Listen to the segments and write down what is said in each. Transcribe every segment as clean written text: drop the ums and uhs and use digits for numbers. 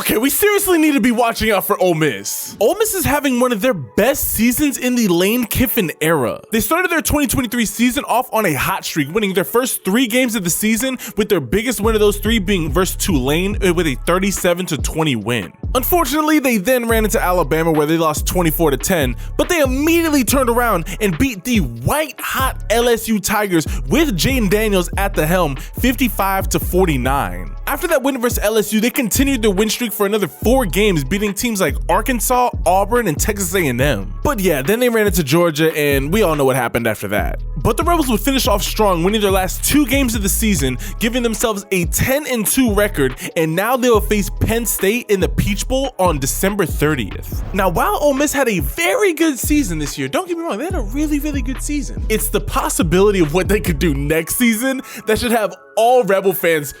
Okay, we seriously need to be watching out for Ole Miss. Ole Miss is having one of their best seasons in the Lane Kiffin era. They started their 2023 season off on a hot streak, winning their first 3 games of the season, with their biggest win of those 3 being versus Tulane with a 37-20 win. Unfortunately, they then ran into Alabama where they lost 24-10, but they immediately turned around and beat the white-hot LSU Tigers with Jaden Daniels at the helm, 55-49. After that win versus LSU, they continued their win streak for another 4 games, beating teams like Arkansas, Auburn, and Texas A&M. But yeah, then they ran into Georgia, and we all know what happened after that. But the Rebels would finish off strong, winning their last 2 games of the season, giving themselves a 10-2 record, and now they will face Penn State in the Peach Bowl on December 30th. Now, while Ole Miss had a very good season this year, don't get me wrong, they had a really, really good season. It's the possibility of what they could do next season that should have all Rebel fans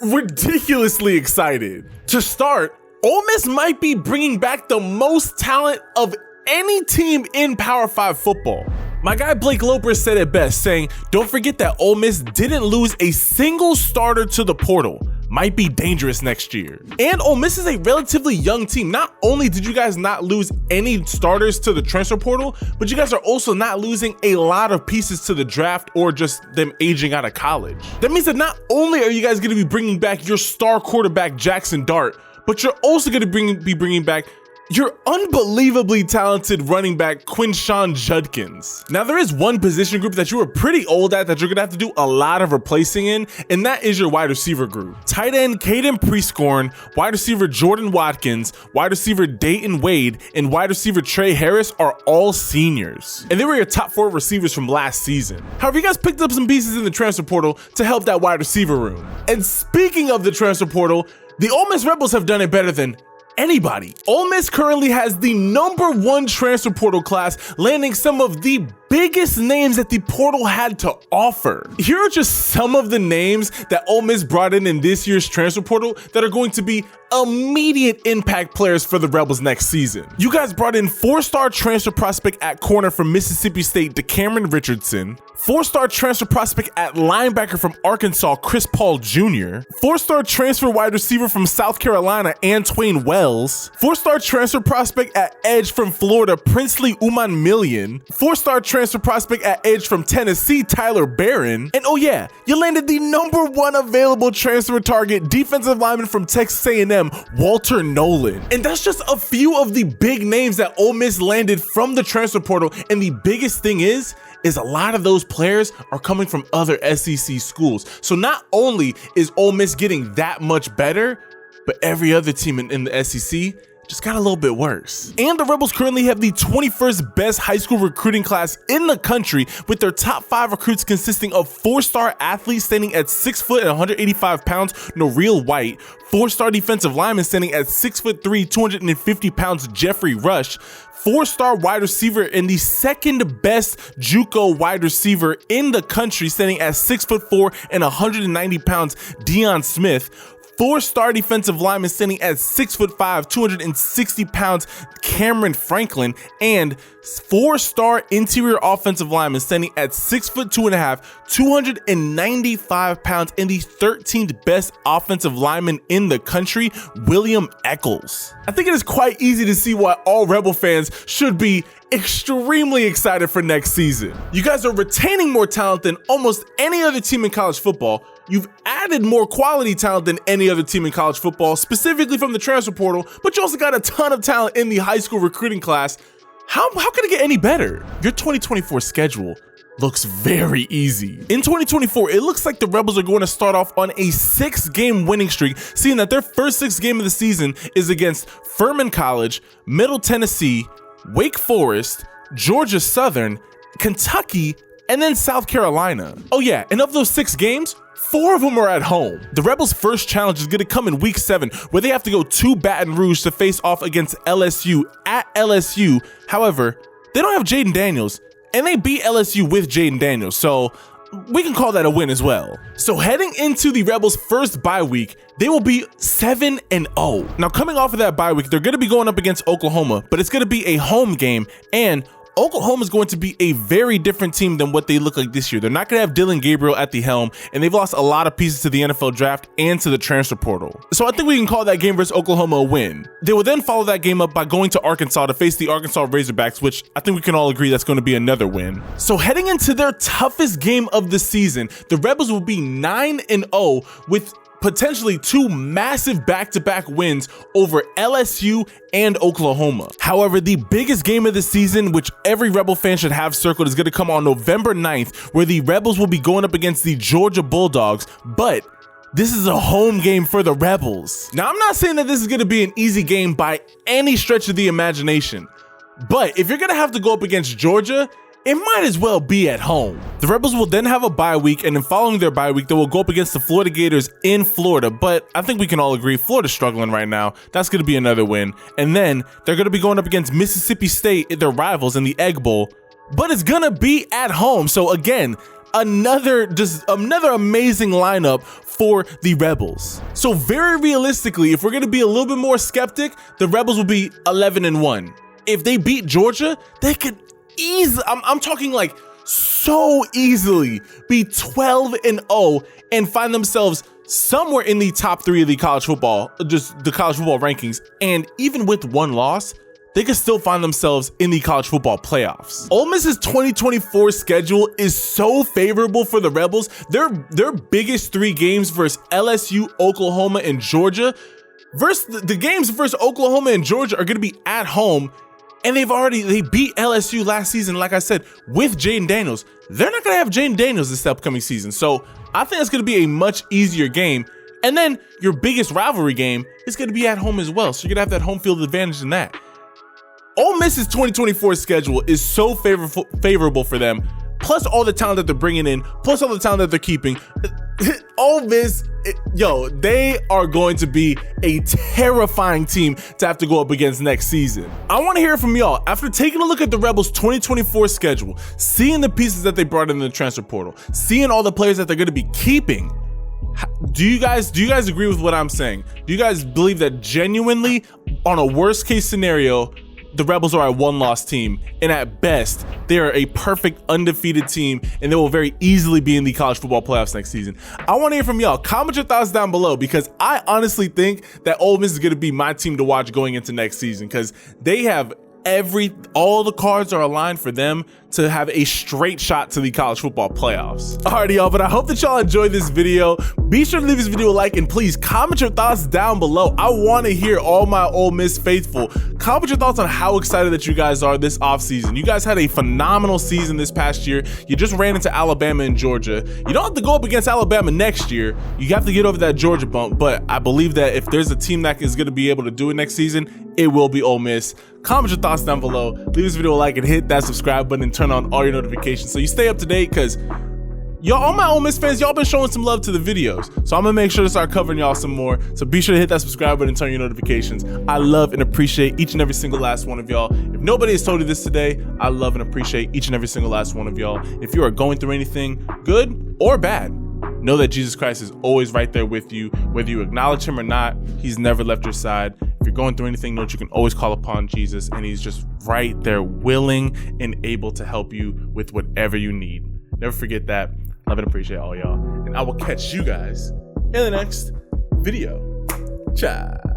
ridiculously excited. To start, Ole Miss might be bringing back the most talent of any team in Power 5 football. My guy Blake Loper said it best, saying, "Don't forget that Ole Miss didn't lose a single starter to the portal. Might be dangerous next year." And Ole Miss is a relatively young team. Not only did you guys not lose any starters to the transfer portal, but you guys are also not losing a lot of pieces to the draft or just them aging out of college. That means that not only are you guys going to be bringing back your star quarterback Jackson Dart, but you're also going to be bringing back your unbelievably talented running back Quinshawn Judkins. Now, there is one position group that you were pretty old at that you're gonna have to do a lot of replacing in, and that is your wide receiver group. Tight end Caden Prescorn, wide receiver Jordan Watkins, wide receiver Dayton Wade, and wide receiver Trey Harris are all seniors. And they were your top 4 receivers from last season. However, you guys picked up some pieces in the transfer portal to help that wide receiver room. And speaking of the transfer portal, the Ole Miss Rebels have done it better than anybody. Ole Miss currently has the #1 transfer portal class, landing some of the biggest names that the portal had to offer. Here are just some of the names that Ole Miss brought in this year's transfer portal that are going to be immediate impact players for the Rebels next season. You guys brought in 4-star transfer prospect at corner from Mississippi State, DeCameron Richardson, 4-star transfer prospect at linebacker from Arkansas, Chris Paul Jr., 4-star transfer wide receiver from South Carolina, Antwain Wells, 4-star transfer prospect at edge from Florida, Princely Uman Million, 4-star transfer prospect at edge from Tennessee, Tyler Barron, and oh yeah, you landed the #1 available transfer target, defensive lineman from Texas A&M, Walter Nolan. And that's just a few of the big names that Ole Miss landed from the transfer portal, and the biggest thing is a lot of those players are coming from other SEC schools. So not only is Ole Miss getting that much better, but every other team in the SEC just got a little bit worse. And the Rebels currently have the 21st best high school recruiting class in the country, with their top 5 recruits consisting of 4-star athletes standing at 6 foot and 185 pounds, Noreel White, 4-star defensive lineman standing at 6'3", 250 pounds, Jeffrey Rush, 4-star wide receiver and the 2nd best JUCO wide receiver in the country, standing at 6'4" and 190 pounds, Deion Smith, 4-star defensive lineman standing at 6'5", 260 pounds, Cameron Franklin, and 4-star interior offensive lineman standing at 6'2.5", 295 pounds, and the 13th best offensive lineman in the country, William Eccles. I think it is quite easy to see why all Rebel fans should be extremely excited for next season. You guys are retaining more talent than almost any other team in college football. You've added more quality talent than any other team in college football, specifically from the transfer portal, but you also got a ton of talent in the high school recruiting class. How can it get any better? Your 2024 schedule looks very easy. In 2024, it looks like the Rebels are going to start off on a 6-game winning streak, seeing that their first 6 game of the season is against Furman College, Middle Tennessee, Wake Forest, Georgia Southern, Kentucky, and then South Carolina. Oh yeah, and of those 6 games, 4 of them are at home. The Rebels' first challenge is going to come in week 7, where they have to go to Baton Rouge to face off against LSU at LSU. However, they don't have Jaden Daniels, and they beat LSU with Jaden Daniels, so we can call that a win as well. So heading into the Rebels' first bye week, they will be 7-0. Now, coming off of that bye week, they're going to be going up against Oklahoma, but it's going to be a home game, and Oklahoma is going to be a very different team than what they look like this year. They're not going to have Dylan Gabriel at the helm, and they've lost a lot of pieces to the NFL draft and to the transfer portal. So I think we can call that game versus Oklahoma a win. They will then follow that game up by going to Arkansas to face the Arkansas Razorbacks, which I think we can all agree that's going to be another win. So heading into their toughest game of the season, the Rebels will be 9-0 with potentially 2 massive back-to-back wins over LSU and Oklahoma. However, the biggest game of the season, which every Rebel fan should have circled, is going to come on November 9th, where the Rebels will be going up against the Georgia Bulldogs, but this is a home game for the Rebels. Now, I'm not saying that this is going to be an easy game by any stretch of the imagination, but if you're going to have to go up against Georgia, it might as well be at home. The Rebels will then have a bye week, and then following their bye week, they will go up against the Florida Gators in Florida, but I think we can all agree Florida's struggling right now. That's going to be another win. And then they're going to be going up against Mississippi State, their rivals, in the Egg Bowl, but it's going to be at home. So again, another amazing lineup for the Rebels. So very realistically, if we're going to be a little bit more skeptic, the Rebels will be 11-1. If they beat Georgia, they could easily, I'm talking like so easily, be 12-0 and find themselves somewhere in the top 3 of the college football, just the college football rankings. And even with one loss, they could still find themselves in the college football playoffs. Ole Miss's 2024 schedule is so favorable for the Rebels. Their biggest 3 games versus LSU, Oklahoma, and Georgia. The games versus Oklahoma and Georgia are going to be at home. And they beat LSU last season, like I said, with Jaden Daniels. They're not going to have Jaden Daniels this upcoming season. So I think it's going to be a much easier game. And then your biggest rivalry game is going to be at home as well. So you're going to have that home field advantage in that. Ole Miss's 2024 schedule is so favorable for them. Plus all the talent that they're bringing in, plus all the talent that they're keeping. Ole Miss, they are going to be a terrifying team to have to go up against next season. I want to hear from y'all. After taking a look at the Rebels' 2024 schedule, seeing the pieces that they brought in the transfer portal, seeing all the players that they're going to be keeping, do you guys agree with what I'm saying? Do you guys believe that genuinely, on a worst case scenario, the Rebels are a 1-loss team, and at best, they are a perfect undefeated team, and they will very easily be in the college football playoffs next season? I want to hear from y'all. Comment your thoughts down below, because I honestly think that Ole Miss is going to be my team to watch going into next season, because they have all the cards are aligned for them to have a straight shot to the college football playoffs. Alrighty, y'all, but I hope that y'all enjoyed this video. Be sure to leave this video a like, and please comment your thoughts down below. I want to hear all my Ole Miss faithful. Comment your thoughts on how excited that you guys are this offseason. You guys had a phenomenal season this past year. You just ran into Alabama and Georgia. You don't have to go up against Alabama next year. You have to get over that Georgia bump, but I believe that if there's a team that is going to be able to do it next season, it will be Ole Miss. Comment your thoughts down below. Leave this video a like and hit that subscribe button and turn on all your notifications so you stay up to date, because y'all, all my Ole Miss fans, y'all been showing some love to the videos. So I'm gonna make sure to start covering y'all some more. So be sure to hit that subscribe button and turn your notifications. I love and appreciate each and every single last one of y'all. If nobody has told you this today, I love and appreciate each and every single last one of y'all. If you are going through anything good or bad, know that Jesus Christ is always right there with you. Whether you acknowledge him or not, he's never left your side. If you're going through anything, know that you can always call upon Jesus, and he's just right there, willing and able to help you with whatever you need. Never forget that. Love and appreciate all y'all. And I will catch you guys in the next video. Ciao.